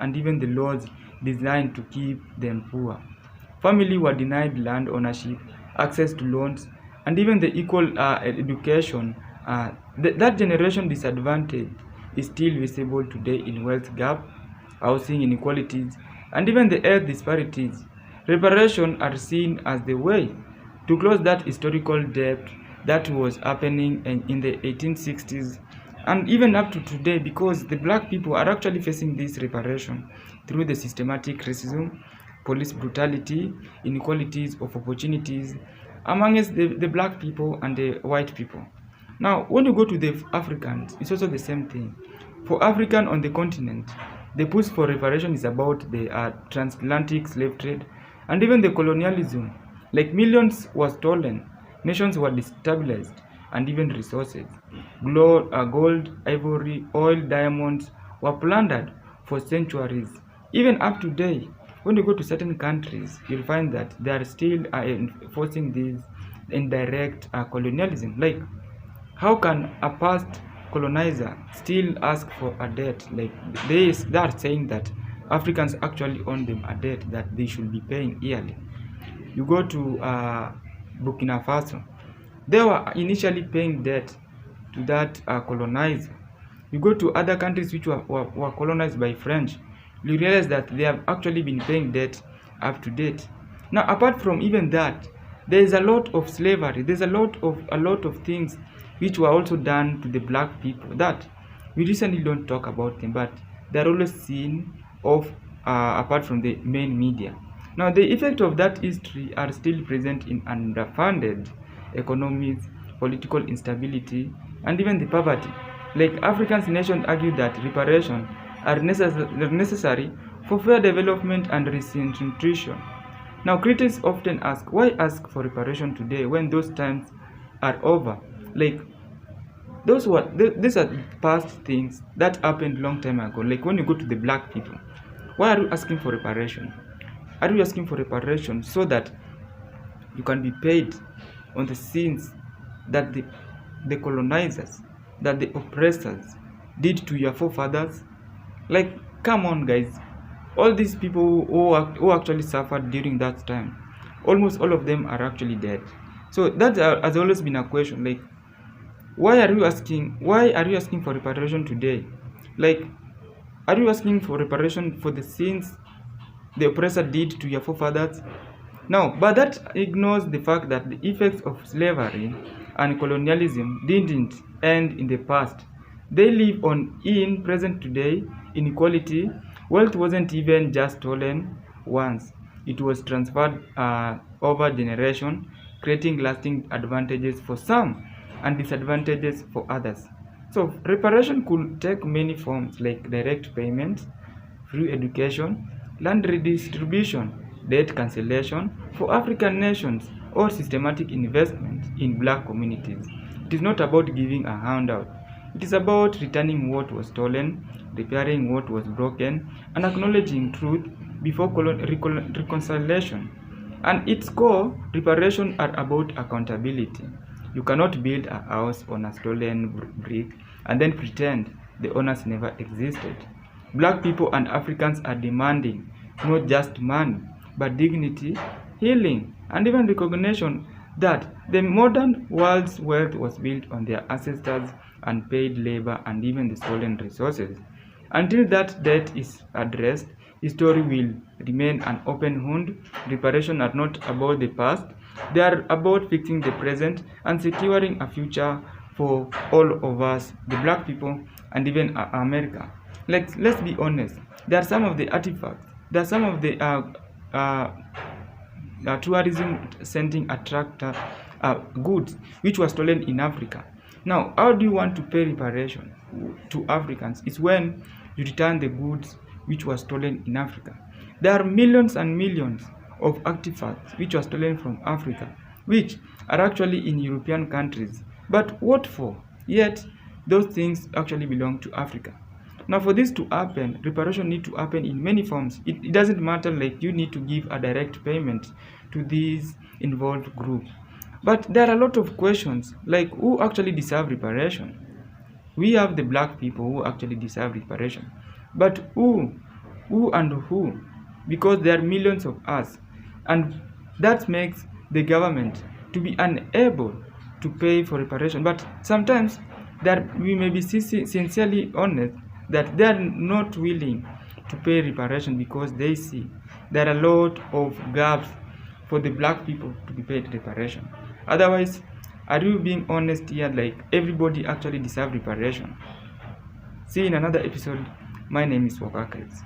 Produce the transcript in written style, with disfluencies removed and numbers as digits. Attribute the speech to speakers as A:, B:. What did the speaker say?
A: and even the laws designed to keep them poor. Families were denied land ownership, access to loans, and even the equal education. That generation disadvantage is still visible today in wealth gap, housing inequalities, and even the health disparities. Reparations are seen as the way to close that historical debt that was happening in the 1860s and even up to today, because the black people are actually facing this reparation through the systematic racism, police brutality, inequalities of opportunities amongst the black people and the white people. Now, when you go to the Africans, it's also the same thing. For African on the continent, the push for reparation is about the transatlantic slave trade and even the colonialism. Like millions were stolen, nations were destabilized, and even resources. Gold, ivory, oil, diamonds were plundered for centuries. Even up to today, when you go to certain countries, you'll find that they are still enforcing this indirect colonialism. Like, how can a past colonizer still ask for a debt? Like they are saying that Africans actually own them a debt that they should be paying yearly. You go to Burkina Faso, they were initially paying debt to that colonizer. You go to other countries which were colonized by French, you realize that they have actually been paying debt up to date. Now, apart from even that, there is a lot of slavery. There's a lot of things which were also done to the black people that we recently don't talk about them, but they're always seen of apart from the main media. Now, the effect of that history are still present in underfunded economies, political instability, and even the poverty. Like African nations argue that reparations are necessary for fair development and reinstitution. Now, critics often ask, why ask for reparation today when those times are over? Like, these are past things that happened long time ago. Like when you go to the black people, why are you asking for reparation? Are you asking for reparation so that you can be paid on the sins that the colonizers, that the oppressors did to your forefathers? Like, come on, guys. All these people who actually suffered during that time, almost all of them are actually dead. So that has always been a question. Like, why are you asking for reparation today? Like, are you asking for reparation for the sins the oppressor did to your forefathers? No, but that ignores the fact that the effects of slavery and colonialism didn't end in the past. They live on in present today. Inequality, wealth wasn't even just stolen once. It was transferred over generation, creating lasting advantages for some and disadvantages for others. So reparation could take many forms like direct payments, free education, land redistribution, debt cancellation for African nations, or systematic investment in black communities. It is not about giving a handout. It is about returning what was stolen, repairing what was broken, and acknowledging truth before reconciliation. And its core, reparation are about accountability. You cannot build a house on a stolen brick and then pretend the owners never existed. Black people and Africans are demanding not just money, but dignity, healing, and even recognition that the modern world's wealth was built on their ancestors' unpaid labor and even the stolen resources. Until that debt is addressed, history will remain an open wound. Reparations are not about the past, they are about fixing the present and securing a future for all of us, the black people, and even America. Let's be honest, there are some of the artifacts, there are some of the tourism sending attractor goods which were stolen in Africa. Now, how do you want to pay reparation to Africans? It's when you return the goods which were stolen in Africa. There are millions and millions of artifacts which were stolen from Africa, which are actually in European countries. But what for? Yet, those things actually belong to Africa. Now, for this to happen, reparation need to happen in many forms. It doesn't matter like you need to give a direct payment to these involved groups. But there are a lot of questions like who actually deserve reparation? We have the black people who actually deserve reparation. But who who and who, because there are millions of us, and that makes the government to be unable to pay for reparation. But sometimes that we may be sincerely honest that they are not willing to pay reparation because they see there are a lot of gaps for the black people to be paid reparation. Otherwise, are you being honest here? Like, everybody actually deserves reparation. See you in another episode. My name is Wakakres.